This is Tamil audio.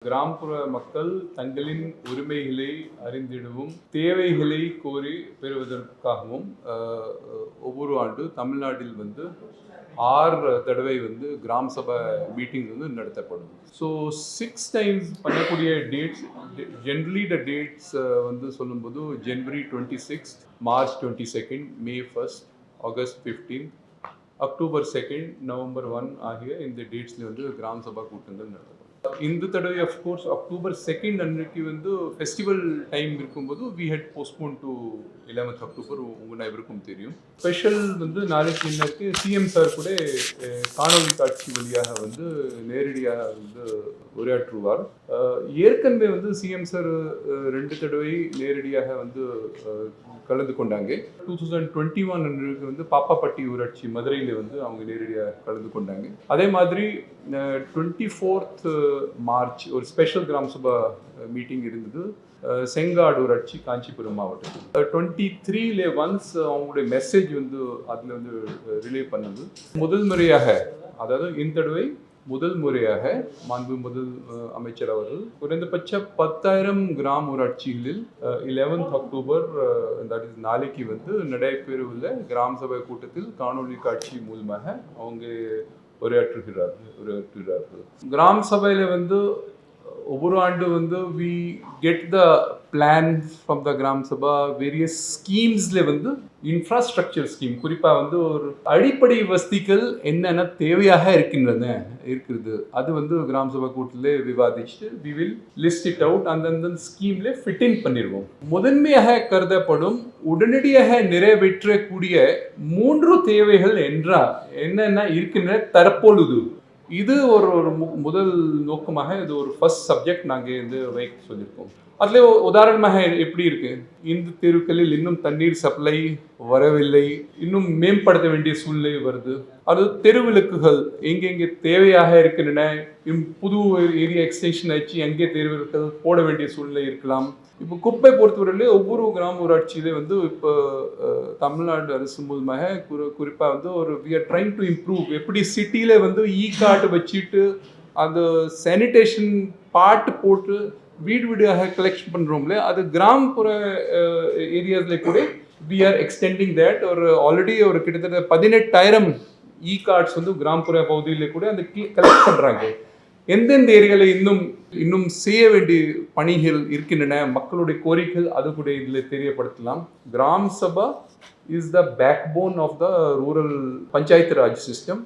கிராமப்புற மக்கள் தங்களின் உரிமைகளை அறிந்திடவும் தேவைகளை கோரி பெறுவதற்காகவும் ஒவ்வொரு ஆண்டு தமிழ்நாட்டில் 6 தடவை கிராம சபை மீட்டிங் நடத்தப்படும். ஸோ 6 டைம்ஸ் பண்ணக்கூடிய டேட்ஸ் ஜென்ரலி த டேட்ஸ் சொல்லும்போது ஜனவரி 26, மார்ச் 22, மே 1, ஆகஸ்ட் 15, அக்டோபர் 2, நவம்பர் 1 ஆகிய இந்த டேட்ஸில் கிராம சபா கூட்டங்கள் நடத்தப்படும். இந்த தடவை அஃப்கோர்ஸ் அக்டோபர் 2 அன்றைக்கு ஃபெஸ்டிவல் டைம் இருக்கும்போது we had postpone to 11th October. உங்கள் அனைவருக்கும் தெரியும். ஸ்பெஷல் நாளைக்கு இன்னைக்கு சிஎம் சார் கூட காணொலி காட்சி வழியாக நேரடியாக உரையாற்றுவார். ஏற்கனவே சிஎம் சார் 2 தடவை நேரடியாக கலந்து கொண்டாங்க. 2021 அன்றைக்கு பாப்பாப்பட்டி ஊராட்சி மதுரையில் அவங்க நேரடியாக கலந்து கொண்டாங்க. அதே மாதிரி 24th மார்ச் ஒரு ஸ்பெஷல் கிராம சபா மீட்டிங் இருந்தது செங்காடு ஊராட்சி காஞ்சிபுரம் மாவட்டத்தில். 23ல ஒன்ஸ் அவங்களுடைய மெசேஜ் அதில் ரிலே பண்ணது. முதல் முறையாக, அதாவது இந்த தடவை முதல் முறையாக மாண்பு முதல் அமைச்சர் அவர்கள் குறைந்தபட்ச 10,000 கிராம ஊராட்சிகளில் 11th அக்டோபர் நாளைக்கு நடைபெறவுள்ள கிராம சபை கூட்டத்தில் காணொலி காட்சி மூலமாக அவங்க உரையாற்றுகிறார்கள். கிராம சபையில் ஒவ்வொரு ஆண்டு we get the plans from the கிராம சபா வேரியஸ் ஸ்கீம்ஸில் இன்ஃப்ராஸ்ட்ரக்சர் ஸ்கீம் குறிப்பாக ஒரு அடிப்படை வசதிகள் என்னென்ன தேவையாக இருக்கிறது அது கிராம சபா கூட்டத்தில் விவாதிச்சுட்டு we will list it out அந்தந்த ஸ்கீமில் ஃபிட் இன் பண்ணிடுவோம். முதன்மையாக கருதப்படும் உடனடியாக நிறைவேற்றக்கூடிய 3 தேவைகள் என்னென்ன இருக்கின்ற தற்பொழுது இது ஒரு முதல் நோக்கமாக, இது ஒரு ஃபர்ஸ்ட் சப்ஜெக்ட் நாங்கள் வைக்க சொல்லியிருக்கோம். அதில் உதாரணமாக எப்படி இருக்கு, இந்த தெருக்களில் இன்னும் தண்ணீர் சப்ளை வரவில்லை, இன்னும் மேம்படுத்த வேண்டிய சூழ்நிலை வருது. அது தெருவிளக்குகள் எங்கெங்கே தேவையாக இருக்கின்றன, புது ஏரியா எக்ஸ்டென்ஷன் ஆச்சு எங்கே தெருவிளக்குகள் போட வேண்டிய சூழ்நிலை இருக்கலாம். இப்போ குப்பை பொறுத்தவரையிலே ஒவ்வொரு கிராம ஊராட்சியிலே இப்போ தமிழ்நாடு அரசு மூலமாக குறிப்பாக ஒரு we are trying to improve. எப்படி சிட்டியில் இ கார்டு வச்சுட்டு அந்த சானிடேஷன் பார்ட் போட்டு வீடு வீடாக கலெக்ஷன் பண்ணுறோம்ல, அது கிராமப்புற ஏரியாஸில் கூட we are extending that. ஒரு ஆல்ரெடி ஒரு கிட்டத்தட்ட 18,000 இ கார்ட்ஸ் கிராமப்புற பகுதியில் கூட அந்த கலெக்ட் பண்ணுறாங்க. எந்தெந்த ஏரியாவில் இன்னும் செய்ய வேண்டிய பணிகள் இருக்கின்றன, மக்களுடைய கோரிக்கைகள் அது கூட இதில் தெரியப்படுத்தலாம். Gram Sabha is the backbone of the rural panchayat raj system.